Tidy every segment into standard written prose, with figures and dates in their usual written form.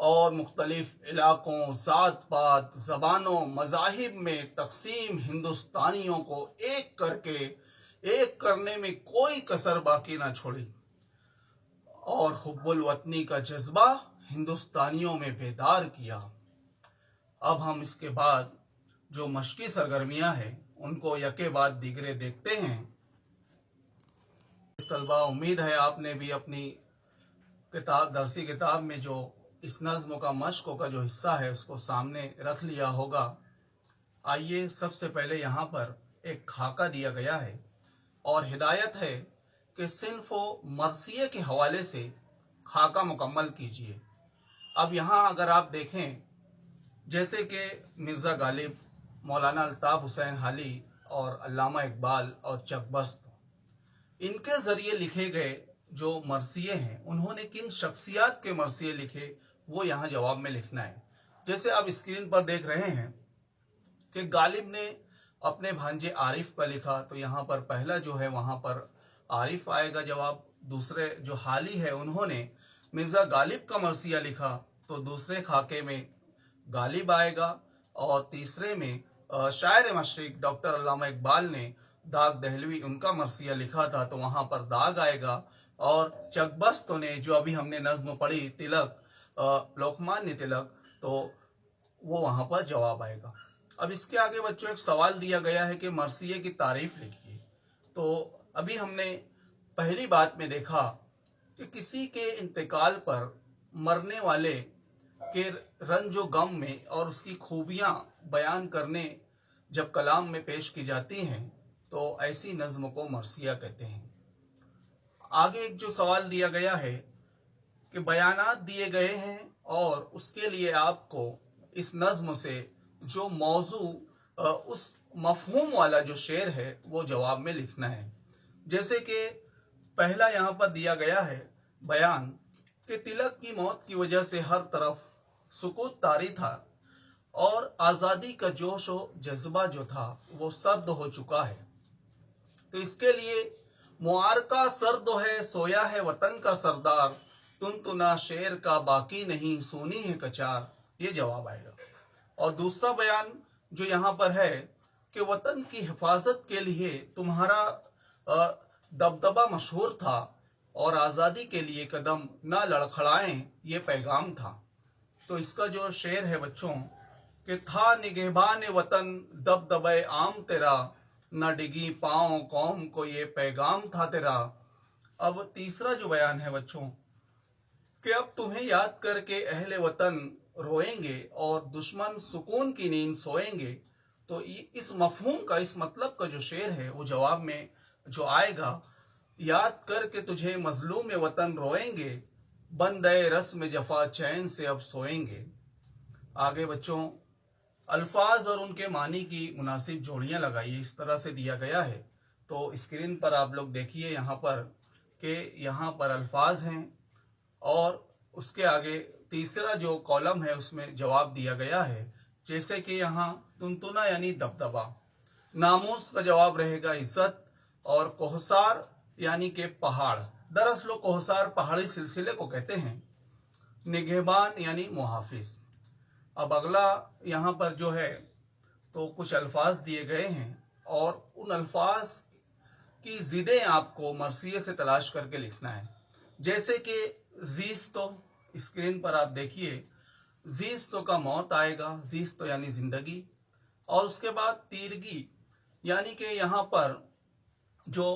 اور مختلف علاقوں، ذات پات، زبانوں، مذاہب میں تقسیم ہندوستانیوں کو ایک کر کے ایک کرنے میں کوئی کسر باقی نہ چھوڑی، اور حب الوطنی کا جذبہ ہندوستانیوں میں بیدار کیا۔ اب ہم اس کے بعد جو مشقی سرگرمیاں ہیں ان کو یکے بعد دیگرے دیکھتے ہیں۔ طلبہ، امید ہے آپ نے بھی اپنی درسی کتاب میں جو اس نظم کا مشق کا جو حصہ ہے اس کو سامنے رکھ لیا ہوگا۔ آئیے سب سے پہلے یہاں پر ایک خاکہ دیا گیا ہے اور ہدایت ہے کہ صنف و مرثیے کے حوالے سے خاکہ مکمل کیجیے۔ اب یہاں اگر آپ دیکھیں، جیسے کہ مرزا غالب، مولانا الطاف حسین حالی اور علامہ اقبال اور چک بست، ان کے ذریعے لکھے گئے جو مرثیے ہیں، انہوں نے کن شخصیات کے مرثیے لکھے وہ یہاں جواب میں لکھنا ہے۔ جیسے آپ اسکرین پر دیکھ رہے ہیں کہ غالب نے اپنے بھانجے عارف کا لکھا، تو یہاں پر پہلا جو ہے وہاں پر عارف آئے گا جواب۔ دوسرے جو حالی ہے انہوں نے مرزا غالب کا مرثیہ لکھا، تو دوسرے خاکے میں غالب آئے گا، اور تیسرے میں شاعر مشرق ڈاکٹر علامہ اقبال نے داغ دہلوی ان کا مرثیہ لکھا تھا، تو وہاں پر داغ آئے گا، اور چکبستوں نے جو ابھی ہم نے نظم پڑھی تلک، لوکمانیہ تلک، تو وہ وہاں پر جواب آئے گا۔ اب اس کے آگے بچوں ایک سوال دیا گیا ہے کہ مرثیے کی تعریف لکھیے۔ تو ابھی ہم نے پہلی بات میں دیکھا کہ کسی کے انتقال پر مرنے والے کے رنج و غم میں اور اس کی خوبیاں بیان کرنے جب کلام میں پیش کی جاتی ہیں تو ایسی نظم کو مرثیہ کہتے ہیں۔ آگے ایک جو سوال دیا گیا ہے کہ بیانات دیے گئے ہیں اور اس کے لیے آپ کو اس نظم سے جو موضوع اس مفہوم والا جو شعر ہے وہ جواب میں لکھنا ہے۔ جیسے کہ پہلا یہاں پر دیا گیا ہے بیان کہ تلک کی موت کی وجہ سے ہر طرف سکوت طاری تھا اور آزادی کا جوش و جذبہ جو تھا وہ سرد ہو چکا ہے، تو اس کے لیے معارکہ سرد ہے سویا ہے وطن کا سردار، تنا شیر کا باقی نہیں سونی ہے کچار، یہ جواب آئے گا۔ اور دوسرا بیان جو یہاں پر ہے کہ وطن کی حفاظت کے لیے تمہارا دبدبہ مشہور تھا اور آزادی کے لیے قدم نہ لڑکھڑائیں یہ پیغام تھا، تو اس کا جو شعر ہے بچوں کہ تھا نگہبان وطن دبدبہ عام تیرا، نہ ڈگی پاؤں قوم کو یہ پیغام تھا تیرا۔ اب تیسرا جو بیان ہے بچوں کہ اب تمہیں یاد کر کے اہل وطن روئیں گے اور دشمن سکون کی نیند سوئیں گے، تو اس مفہوم کا، اس مطلب کا جو شعر ہے وہ جواب میں جو آئے گا، یاد کر کے تجھے مظلوم وطن روئیں گے، بندے رسم جفا چین سے اب سوئیں گے۔ آگے بچوں الفاظ اور ان کے معنی کی مناسب جوڑیاں لگائیے، اس طرح سے دیا گیا ہے۔ تو اسکرین پر آپ لوگ دیکھیے یہاں پر کہ یہاں پر الفاظ ہیں اور اس کے آگے تیسرا جو کالم ہے اس میں جواب دیا گیا ہے۔ جیسے کہ یہاں تنتنا یعنی دبدبا، ناموس کا جواب رہے گا عزت، اور کوہسار یعنی کہ پہاڑ، دراصل کوہسار پہاڑی سلسلے کو کہتے ہیں، نگہبان یعنی محافظ۔ اب اگلا یہاں پر جو ہے تو کچھ الفاظ دیے گئے ہیں اور ان الفاظ کی ضدیں آپ کو مرثیے سے تلاش کر کے لکھنا ہے۔ جیسے کہ زیستو، اسکرین پر آپ دیکھیے، زیستو کا موت آئے گا، زیستو یعنی زندگی، اور اس کے بعد تیرگی یعنی کہ یہاں پر جو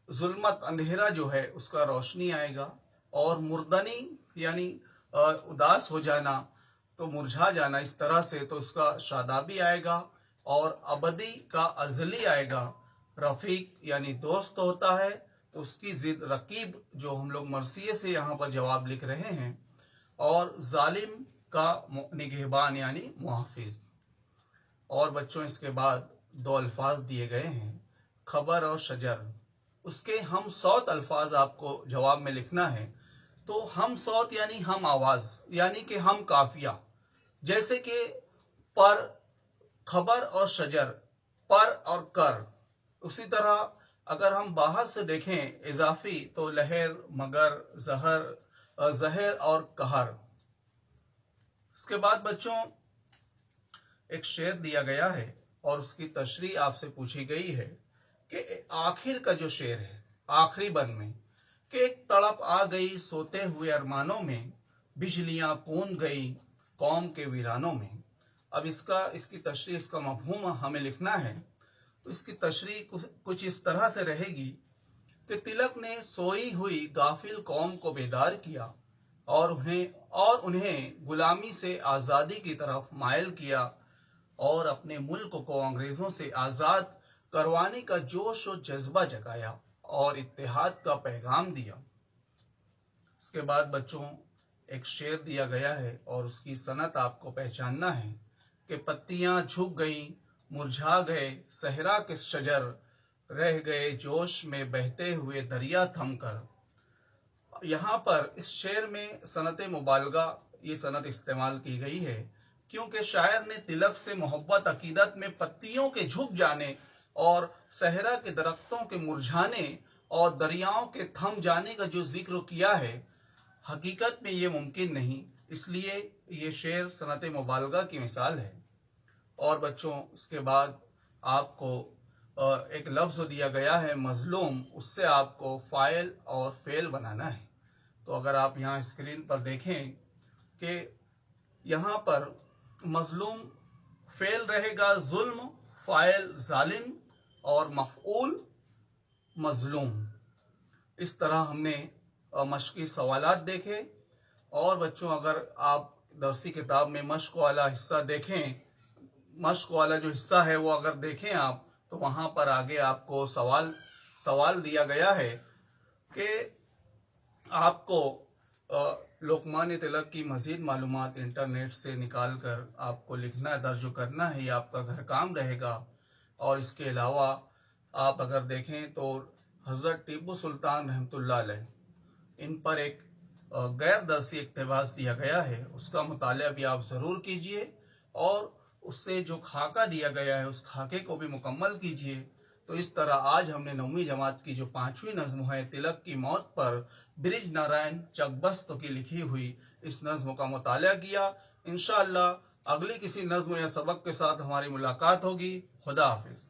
ظلمت اندھیرا جو ہے اس کا روشنی آئے گا، اور مردنی یعنی اداس ہو جانا، تو مرجھا جانا اس طرح سے، تو اس کا شادابی آئے گا، اور ابدی کا ازلی آئے گا، رفیق یعنی دوست ہوتا ہے تو اس کی ضد رقیب جو ہم لوگ مرثیے سے یہاں پر جواب لکھ رہے ہیں، اور ظالم کا نگہبان یعنی محافظ۔ اور بچوں اس کے بعد دو الفاظ دیے گئے ہیں خبر اور شجر، اس کے ہم صوت الفاظ آپ کو جواب میں لکھنا ہے۔ تو ہم صوت یعنی ہم آواز یعنی کہ ہم قافیہ، جیسے کہ پر، خبر اور شجر، پر اور کر۔ اسی طرح اگر ہم باہر سے دیکھیں اضافی تو لہر، مگر، زہر اور قہر۔ اس کے بعد بچوں ایک شعر دیا گیا ہے اور اس کی تشریح آپ سے پوچھی گئی ہے کہ آخر کا جو شعر ہے آخری بند میں کہ ایک تڑپ آ گئی سوتے ہوئے ارمانوں میں، بجلیاں کون گئی قوم کے ویرانوں میں۔ اب اس کی تشریح، اس کا مفہوم ہمیں لکھنا ہے، تو اس کی تشریح کچھ اس طرح سے رہے گی کہ تلک نے سوئی ہوئی غافل قوم کو بیدار کیا اور انہیں غلامی سے آزادی کی طرف مائل کیا اور اپنے ملک کو انگریزوں سے آزاد کروانے کا جوش و جذبہ جگایا اور اتحاد کا پیغام دیا۔ اس کے بعد بچوں ایک شعر دیا گیا ہے اور اس کی صنعت آپ کو پہچاننا ہے کہ پتیاں جھک گئیں مرجھا گئے صحرا کے شجر، رہ گئے جوش میں بہتے ہوئے دریا تھم کر۔ یہاں پر اس شعر میں صنعت مبالغہ یہ صنعت استعمال کی گئی ہے کیونکہ شاعر نے تلک سے محبت عقیدت میں پتیوں کے جھک جانے اور صحرا کے درختوں کے مرجھانے اور دریاؤں کے تھم جانے کا جو ذکر کیا ہے، حقیقت میں یہ ممکن نہیں، اس لیے یہ شعر صنعت مبالغہ کی مثال ہے۔ اور بچوں اس کے بعد آپ کو ایک لفظ دیا گیا ہے مظلوم، اس سے آپ کو فاعل اور فعل بنانا ہے۔ تو اگر آپ یہاں اسکرین پر دیکھیں کہ یہاں پر مظلوم فعل رہے گا ظلم، فاعل ظالم اور مفعول مظلوم۔ اس طرح ہم نے مشقی سوالات دیکھے۔ اور بچوں اگر آپ درسی کتاب میں مشق والا حصہ دیکھیں، مشق والا جو حصہ ہے وہ اگر دیکھیں آپ، تو وہاں پر آگے آپ کو سوال دیا گیا ہے کہ آپ کو لوکمانیہ تلک کی مزید معلومات انٹرنیٹ سے نکال کر آپ کو لکھنا ہے، درج کرنا ہے، یہ آپ کا گھر کام رہے گا۔ اور اس کے علاوہ آپ اگر دیکھیں تو حضرت ٹیپو سلطان رحمۃ اللہ علیہ، ان پر ایک غیر درسی اقتباس دیا گیا ہے، اس کا مطالعہ بھی آپ ضرور کیجئے اور اس سے جو خاکہ دیا گیا ہے اس خاکے کو بھی مکمل کیجئے۔ تو اس طرح آج ہم نے 9ویں جماعت کی جو 5ویں نظم ہے تلک کی موت پر برج نارائن چکبست کی لکھی ہوئی اس نظم کا مطالعہ کیا۔ انشاءاللہ اگلی کسی نظم یا سبق کے ساتھ ہماری ملاقات ہوگی۔ خدا حافظ۔